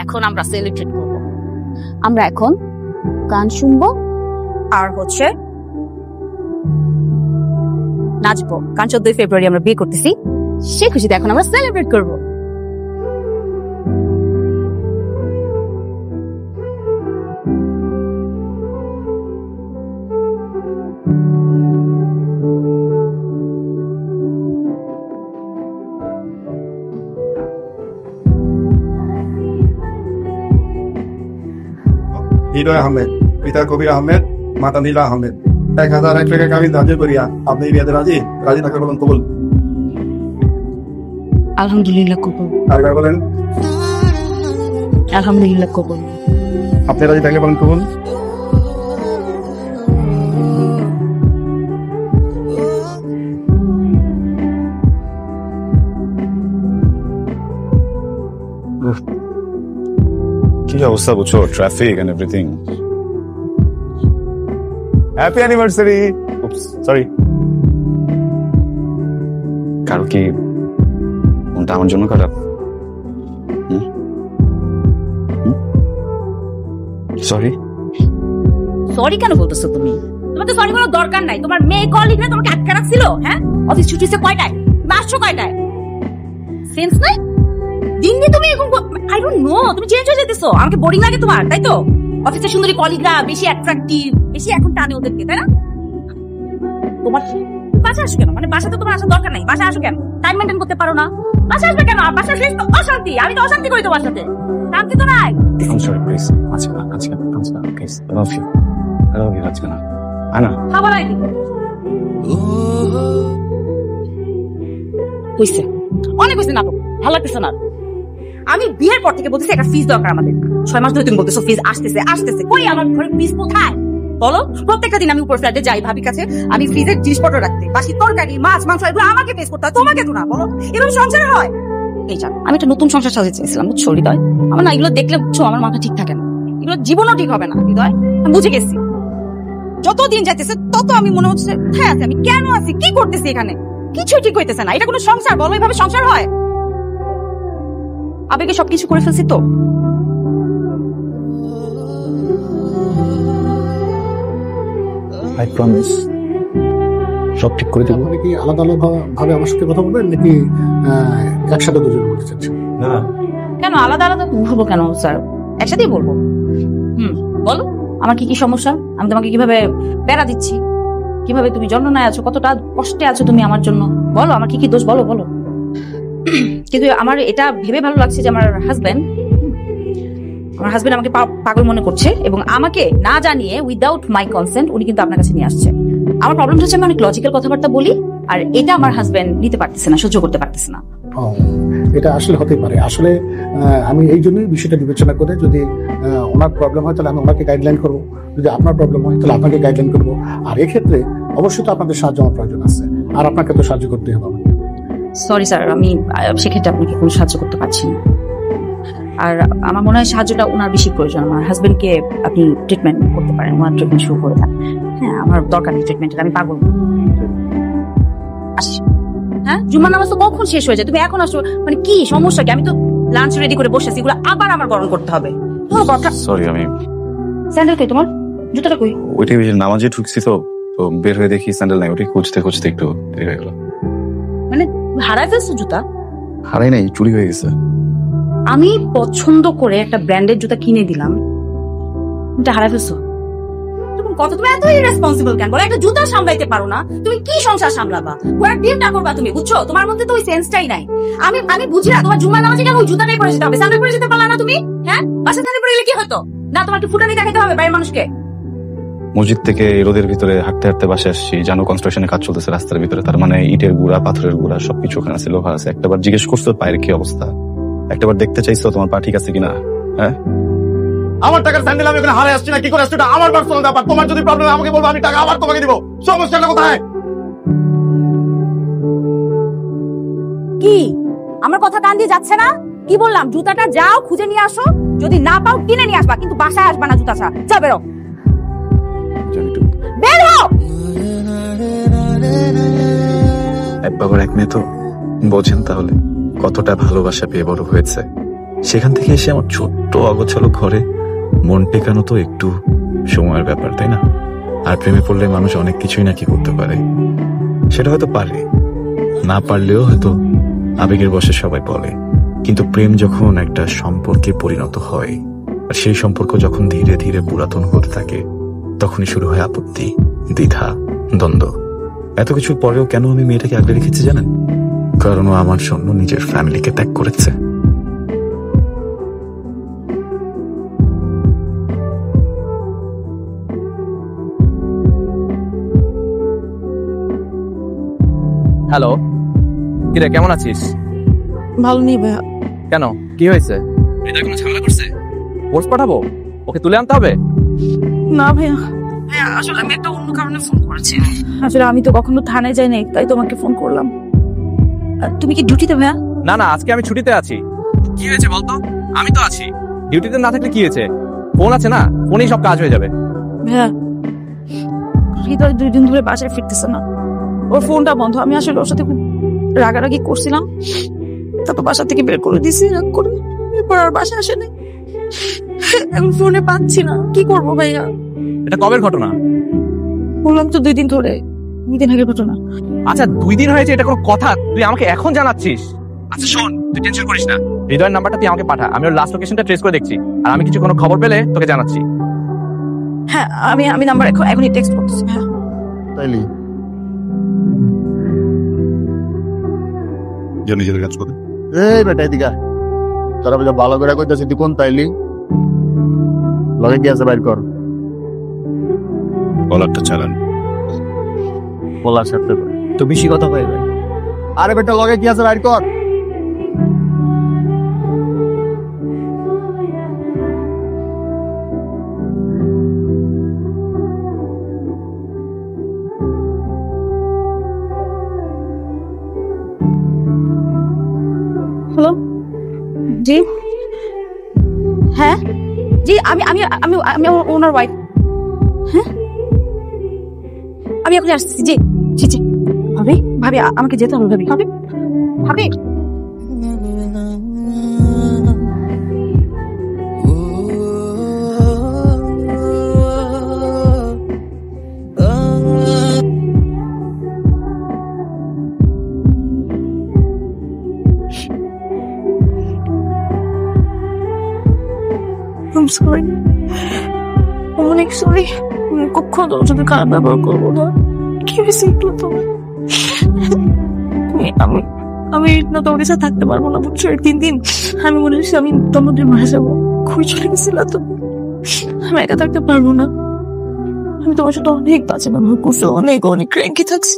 এখন আমরা সেলিব্রেট করব। আমরা এখন গান শুনবো আর নাচবো। কারণ 14 ফেব্রুয়ারি আমরা বিয়ে করতেছি, সে খুশিতে এখন আমরা সেলিব্রেট করবো। হৃদয় আহমেদ, পিতা কবির আহমেদ, মাতা নীলা আহমেদ। 1001 টাকা আমি ধার্য করিয়া আপনি বিয়েতে রাজি? রাজি থাকলে বলুন কবুল। আলহামদুলিল্লাহ কবুল। আরেকবার বলেন। আলহামদুলিল্লাহ কবুল। আপনি রাজি থাকলে বলুন কবুল। কি অবস্থা বুঝছো, traffic and everything. Happy anniversary. Sorry. কারো কি মনটা আমার জন্য খারাপ? সরি। সরি কেন বলতেছো তুমি? তোমার তো সরি বলার দরকার নাই। তোমার মেয়ে কলিগ না তোমাকে আটকে রাখছিল? হ্যাঁ, অফিস ছুটি হচ্ছে কয়টায়? আসছো কয়টায়? সেন্স নাই। দিন দিন তুমি এখন আই ডোন্ট নো, তুমি চেঞ্জ হয়ে যেতেছো। আমাকে বোরিং লাগে তোমার, তাই তো? অফিসের সুন্দরী কলিগরা বেশি অ্যাট্রাক্টিভ, বেশি এখন টানে ওদেরকে, তাই না? তোমার বাসা আসো কেন? মানে বাসাতে তোমার আসার দরকার নাই। বাসা আসো কেন? টাইম মেনটেন করতে পারো না? বাসা আসবে কেন? বাসা শেষ তো অশান্তি। আমি তো অশান্তি করি তোমার সাথে, শান্তি তো নাই। I'm sorry, please. আচ্ছা, please. I love you. আজকে না। আনা। খাবার আইনি। হইছে। অনেক হইছে নাটক। ভালো লাগতেছে না। আমি বিয়ের পর থেকে বলতেছি একটা ফিস দরকার আমাদের। 6 মাস ধরে তুমি বলতেছো ফিস আসতেছে। কই আমার ঘরে ফিস কোথায়? বলো। প্রত্যেকটা দিন আমি উপর ফ্ল্যাটে যাই ভাবির কাছে, আমি ফ্রিজের জিনিসপত্র রাখতে, বাসি তরকারি, মাছ, মাংস এগুলো আমাকে পেস করতে হয়, তোমাকে তো না। বলো, এরকম সংসার হয়? এই জান, আমি একটা নতুন সংসার সাজাতে চেয়েছিলাম, বুঝছো হৃদয়? আমার না এগুলো দেখলে বুঝছো আমার মাথা ঠিক থাকে না। এগুলো জীবনও ঠিক হবে না হৃদয়, আমি বুঝে গেছি। যত দিন যাইতেছে তত আমি মনে হচ্ছে হ্যাঁ আমি কেন আছি, কি করতেছি এখানে, কিছুই ঠিক হইতেছে না। এটা কোনো সংসার? বলো, এইভাবে সংসার হয়? আবেগে সবকিছু করে ফেলছি তো। আই প্রমিস সব ঠিক করে দেবো। আপনি কি আলাদা আলাদা ভাবে আমার সাথে কথা বলবেন নাকি একসাথে দুজন বলতে চাচ্ছেন? না কেন আলাদা আলাদা বলবো কেন স্যার? একসাথেই বলবো। বলো আমার কি কি সমস্যা, আমি তোমাকে কিভাবে প্যারা দিচ্ছি, কিভাবে তুমি যন্ত্রণায় আছো, কতটা কষ্টে আছো তুমি আমার জন্য। বলো আমার কি কি দোষ, বলো বলো। কিন্তু আমার এটা ভেবে ভালো লাগছে যে আমার হাজবেন্ড আমাকে পাগল মনে করছে এবং আমাকে না জানিয়ে উইদাউট মাই কনসেন্ট উনি কিন্তু আপনার কাছে নিয়ে আসছে। আমার প্রবলেম হচ্ছে আমি অনেক লজিক্যাল কথাবার্তা বলি, আর এটা আমার হাজবেন্ড নিতে পারতেছে না, সহ্য করতে পারতেছে না। এটা আসলে হতে পারে। আসলে আমি এই জন্যই বিষয়টা বিবেচনা করে, যদি ওনার প্রবলেম হয় তাহলে আমি ওনাকে গাইডলাইন করবো, যদি আপনার প্রবলেম হয় তাহলে আপনাকে গাইডলাইন করবো। আর এক্ষেত্রে অবশ্যই তো আপনাদের সাহায্য আমার প্রয়োজন আছে, আর আপনাকে তো সাহায্য করতে হবে। সরি স্যার, আমি সেক্ষেত্রে আপনাকে কোনো সাহায্য করতে পারছি না। আর আমার মনে হয় সাহায্যটা ওনার বেশি প্রয়োজন। আমার হাজবেন্ডকে আপনি ট্রিটমেন্ট করতে পারেন, ওনার ট্রিটমেন্ট শুরু করে দেন। হ্যাঁ, আমার দরকার নেই ট্রিটমেন্টের, আমি পাগল। আসি। হ্যাঁ, জুম্মার নামাজ তো কখন শেষ হয়ে যায়, তুমি এখন আসো? মানে কি সমস্যা কি? আমি তো লাঞ্চ রেডি করে বসে আছি, এগুলো আবার আমার গরম করতে হবে। সরি, আমি স্যান্ডেল কই তোমার? জুতোটা কই? ওইটাই নামাজে ঢুকছি তো বের হয়ে দেখি স্যান্ডেল নাই, ওটাই খুঁজতে খুঁজতে একটু দেরি হয়ে গেল। মানে হারাই ফেলছো জুতা? হারাই নাই, চুরি হয়ে গেছে। আমি পছন্দ করে একটা ব্র্যান্ডের জুতা কিনে দিলাম, এটা হারাই ফেলছো? কত তুমি এত ইরেসপন্সিবল কেন? বলো, একটা জুতা সামলাইতে পারো না, তুমি কি সংসার সামলাবা? ওরা ডিলটা করবা তুমি, বুঝছো? তোমার মধ্যে তো ওই সেন্সটাই নাই। আমি বুঝি না, তোমার জুম্মার নামাজে কেন ওই জুতাটাই পরে যেতে হবে? স্যান্ডেল পরে যেতে পারলা না তুমি? হ্যাঁ, বাসা স্যান্ডেল পরে গেলে কি হতো? না তোমার একটু ফুটানি দেখাতে হবে বাইরের মানুষকে? মসজিদ থেকে রোদের ভিতরে হাঁটতে হাঁটতে বাসে আসছি, জানো কনস্ট্রাকশনের কাজ চলতেছে রাস্তার ভিতরে, তার মানে ইটের গুঁড়া, পাথরের গুঁড়া সবকিছু ওখানে আছে, লোহা আছে। একটাবার জিজ্ঞেস করছো পায়ের কি অবস্থা? একটাবার দেখতে চাইছো তোমার পা ঠিক আছে কিনা? হ্যাঁ, আমার টাকার স্যান্ডেল আমি ওখানে হারাই আসছি না, কি করে আসছি এটা আমার পার্সোনাল ব্যাপার। তোমার যদি প্রবলেম আমাকে বলবো, আমি টাকা আবার তোমাকে দিব। সমস্যাটা কোথায়? কি আমার কথা কান দিয়ে যাচ্ছে না? কি বললাম? জুতাটা যাও খুঁজে নিয়ে আসো, যদি না পাও কিনে নিয়ে আসবা, কিন্তু বাসায় আসবা না জুতা ছাড়া। যা বেরো, বেরো। এক বাবার এক মেয়ে তো বোঝেন তাহলে কতটা ভালোবাসা পেয়ে বড় হয়েছে। সেখান থেকে এসে আমার ছোট্ট অগোছালো ঘরে মন টেকানো তো একটু সময়ের ব্যাপার, তাই না? আর প্রেমে পড়লে মানুষ অনেক কিছুই নাকি করতে পারে, সেটা হয়তো পারে, না পারলেও হয়তো আবেগের বশে সবাই বলে। কিন্তু প্রেম যখন একটা সম্পর্কে পরিণত হয়, আর সেই সম্পর্ক যখন ধীরে ধীরে পুরাতন হতে থাকে, তখনই শুরু হয় আপত্তি, দ্বিধা, দ্বন্দ্ব। এত কিছুর পরেও কেন আমি মেয়েটাকে আগলে রেখেছি জানেন? কারণ ও আমার জন্য নিজের ফ্যামিলিকে ত্যাগ করেছে। হ্যালো, কিরে কেমন আছিস? ভালো নেই ভাইয়া। কেন, কি হয়েছে? হৃদয় কোনো ঝামেলা করছে? পোস্ট পাঠাবো, ওকে তুলে আনতে হবে? না ভাইয়া, ভাইয়া আসলে আমি একটা অন্য কারণে ফোন করেছি। আসলে আমি তো কখনো থানায় যাই নাই, তাই তোমাকে ফোন করলাম। তুমি কি ডিউটিতে ভাইয়া? না না, আজকে আমি ছুটিতে আছি। কি হয়েছে বলতো? আমি তো আছি। ডিউটিতে না থাকলে কি হয়েছে? ফোন আছে না, ফোনেই সব কাজ হয়ে যাবে। ভাইয়া, হৃদয় 2 দিন ধরে বাসায় ফিরতেছে না, ওর ফোনটা বন্ধ। আমি আসলে ওর সাথে খুব রাগারাগি করছিলাম, তারপর বাসা থেকে বের করে দিয়েছি রাগ করে। এরপর আর বাসা আসে নাই, এখন ফোনে পাচ্ছি না, কি করবো ভাইয়া? এটা কবের ঘটনা? বললাম তো 2 দিন ধরে, 2 দিন আগের ঘটনা। আচ্ছা 2 দিন হয়েছে, এটা কোনো কথা? তুই আমাকে এখন জানাচ্ছিস? আচ্ছা শোন, তুই টেনশন করিস না, হৃদয়ের নাম্বারটা তুই আমাকে পাঠা, আমি ওর লাস্ট লোকেশনটা ট্রেস করে দেখছি, আর আমি কিছু কোনো খবর পেলে তোকে জানাচ্ছি। হ্যাঁ, আমি নাম্বার এখনই টেক্সট করতেছি ভাইয়া। তাইলি নিজের কাজ করে। এই বেটা এদিকে তোরা বুঝা ভালো করে কইতাছি, তুই কোন তাইলি? লগে কি আছে বাইর কর। কলারটা চালান। বলার সাথে তো বেশি কথা হয়ে যায়। আরে বেটা লগে কি আছে বাইর কর। হ্যালো, জি হ্যাঁ, জি আমি আমি আমি আমি ওনার ওয়াইফ। হ্যাঁ, আমি এখন আসছি। জি জি জি। ভাবি ভাবি আমাকে যেতে হবে। ভাবি ভাবি ভাবি I'm sorry. অনেক সরি। কখনো তোমার সাথে খারাপ ব্যবহার করবো না। কি হয়েছে এগুলো তোমার? আমি না তোমার কাছে থাকতে পারবো না, বুঝছো? 3 দিন আমি মনে হচ্ছে আমি তোমাদের মারা যাবো। খুবই চলে গেছিল তুমি, আমি একা থাকতে পারবো না। আমি তোমার সাথে অনেক বাজে ব্যবহার করছি, অনেক ক্র্যাঙ্কি থাকছি।